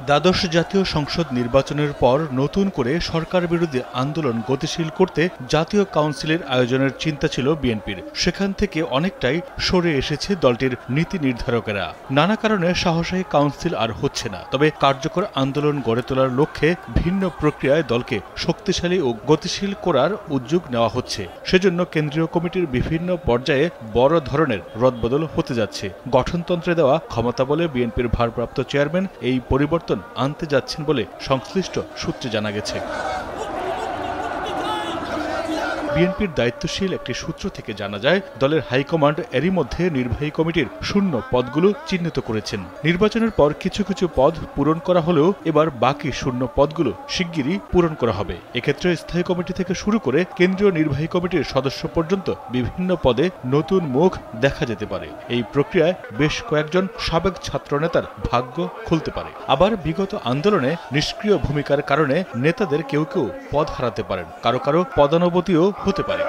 দ্বাদশ জাতীয় সংসদ নির্বাচনের পর নতুন করে সরকার বিরোধী আন্দোলন গতিশীল করতে জাতীয় কাউন্সিলের আয়োজনের চিন্তা ছিল বিএনপির। সেখান থেকে অনেকটাই সরে এসেছে দলটির নীতি নির্ধারকেরা। নানা কারণে সাহসী কাউন্সিল আর হচ্ছে না। তবে কার্যকর আন্দোলন গড়ে তোলার লক্ষ্যে ভিন্ন প্রক্রিয়ায় দলকে শক্তিশালী ও গতিশীল করার উদ্যোগ নেওয়া হচ্ছে। সেজন্য কেন্দ্রীয় কমিটির বিভিন্ন পর্যায়ে বড় ধরনের রদবদল হতে যাচ্ছে। গঠনতন্ত্রে দেওয়া ক্ষমতা বলে বিএনপির ভারপ্রাপ্ত চেয়ারম্যান এই পরিবর্তন আনতে যাচ্ছেন বলে সংশ্লিষ্ট সূত্রে জানা গেছে। বিএনপির দায়িত্বশীল একটি সূত্র থেকে জানা যায়, দলের হাইকমান্ড এরই মধ্যে নির্বাহী কমিটির শূন্য পদগুলো চিহ্নিত করেছেন। নির্বাচনের পর কিছু কিছু পদ পূরণ করা হলেও এবার বাকি শূন্য পদগুলো শিগগিরই পূরণ করা হবে। এক্ষেত্রে স্থায়ী কমিটি থেকে শুরু করে কেন্দ্রীয় নির্বাহী কমিটির সদস্য পর্যন্ত বিভিন্ন পদে নতুন মুখ দেখা যেতে পারে। এই প্রক্রিয়ায় বেশ কয়েকজন সাবেক ছাত্রনেতার ভাগ্য খুলতে পারে। আবার বিগত আন্দোলনে নিষ্ক্রিয় ভূমিকার কারণে নেতাদের কেউ কেউ পদ হারাতে পারেন, কারো কারো পদানুমতিও হতে পারে।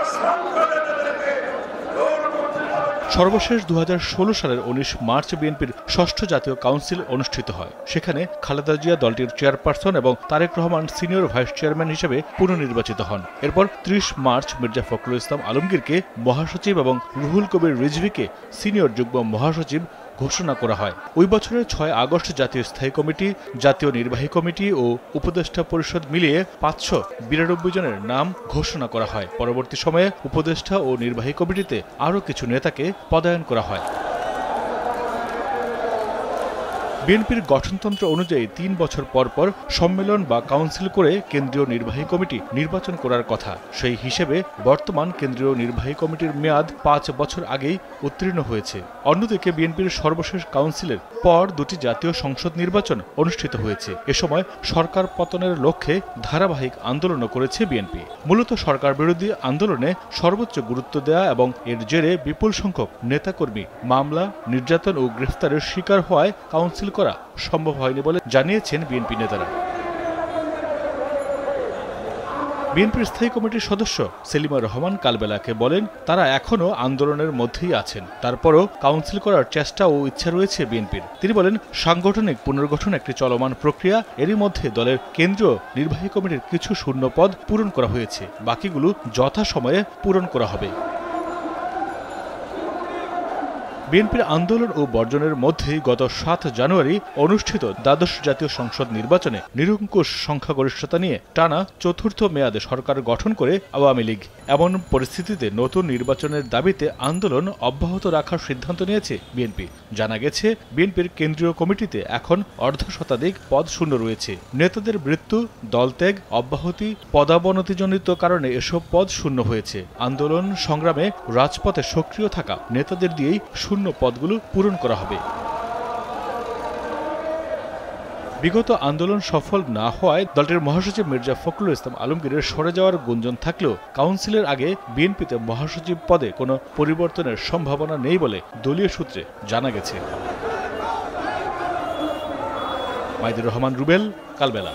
সর্বশেষ 2016 সালের 19 মার্চ বিএনপির ষষ্ঠ জাতীয় কাউন্সিল অনুষ্ঠিত হয়। সেখানে খালেদা জিয়া দলটির চেয়ারপারসন এবং Tarique Rahman senior vice chairman হিসেবে পুনর্নির্বাচিত হন। এরপর 30 মার্চ মির্জা ফখরুল ইসলাম আলমগীরকে মহাসচিব এবং রুহুল কবির রিজভীকে সিনিয়র যুগ্ম মহাসচিব ঘোষণা করা হয়। ওই বছরের 6 আগস্ট জাতীয় স্থায়ী কমিটি, জাতীয় নির্বাহী কমিটি ও উপদেষ্টা পরিষদ মিলিয়ে 592 জনের নাম ঘোষণা করা হয়। পরবর্তী সময়ে উপদেষ্টা ও নির্বাহী কমিটিতে আরও কিছু নেতাকে পদায়ন করা হয়। বিএনপির গঠনতন্ত্র অনুযায়ী 3 বছর পর পর সম্মেলন বা কাউন্সিল করে কেন্দ্রীয় নির্বাহী কমিটি নির্বাচন করার কথা। সেই হিসেবে বর্তমান কেন্দ্রীয় নির্বাহী কমিটির মেয়াদ 5 বছর আগেই উত্তীর্ণ হয়েছে। অন্যদিকে বিএনপির সর্বশেষ কাউন্সিলের পর 2টি জাতীয় সংসদ নির্বাচন অনুষ্ঠিত হয়েছে। এ সময় সরকার পতনের লক্ষ্যে ধারাবাহিক আন্দোলনও করেছে বিএনপি। মূলত সরকার বিরোধী আন্দোলনে সর্বোচ্চ গুরুত্ব দেয়া এবং এর জেরে বিপুল সংখ্যক নেতাকর্মী মামলা, নির্যাতন ও গ্রেফতারের শিকার হওয়ায় কাউন্সিল করা সম্ভব হয়নি বলে জানিয়েছেন বিএনপি নেতারা। বিএনপির স্থায়ী কমিটির সদস্য সেলিমা রহমান কালবেলাকে বলেন, তারা এখনও আন্দোলনের মধ্যেই আছেন। তারপরও কাউন্সিল করার চেষ্টা ও ইচ্ছা রয়েছে বিএনপির। তিনি বলেন, সাংগঠনিক পুনর্গঠন একটি চলমান প্রক্রিয়া। এরই মধ্যে দলের কেন্দ্রীয় নির্বাহী কমিটির কিছু শূন্য পদ পূরণ করা হয়েছে, বাকিগুলো যথাসময়ে পূরণ করা হবে। বিএনপির আন্দোলন ও বর্জনের মধ্যেই গত 7 জানুয়ারি অনুষ্ঠিত দ্বাদশ জাতীয় সংসদ নির্বাচনে নিরঙ্কুশ সংখ্যাগরিষ্ঠতা নিয়ে টানা চতুর্থ মেয়াদে সরকার গঠন করে আওয়ামী লীগ। এমন পরিস্থিতিতে নতুন নির্বাচনের দাবিতে আন্দোলন অব্যাহত রাখার সিদ্ধান্ত নিয়েছে বিএনপি। জানা গেছে, বিএনপির কেন্দ্রীয় কমিটিতে এখন অর্ধশতাধিক পদ শূন্য রয়েছে। নেতাদের মৃত্যু, দলত্যাগ, অব্যাহতি, পদাবনতিজনিত কারণে এসব পদ শূন্য হয়েছে। আন্দোলন সংগ্রামে রাজপথে সক্রিয় থাকা নেতাদের দিয়েই শূন্য পদগুলো পূরণ করা হবে। বিগত আন্দোলন সফল না হওয়ায় দলটির মহাসচিব মির্জা ফখরুল ইসলাম আলমগীরের সরে যাওয়ার গুঞ্জন থাকলেও কাউন্সিলের আগে বিএনপিতে মহাসচিব পদে কোনো পরিবর্তনের সম্ভাবনা নেই বলে দলীয় সূত্রে জানা গেছে। মাইদুর রহমান রুবেল, কালবেলা।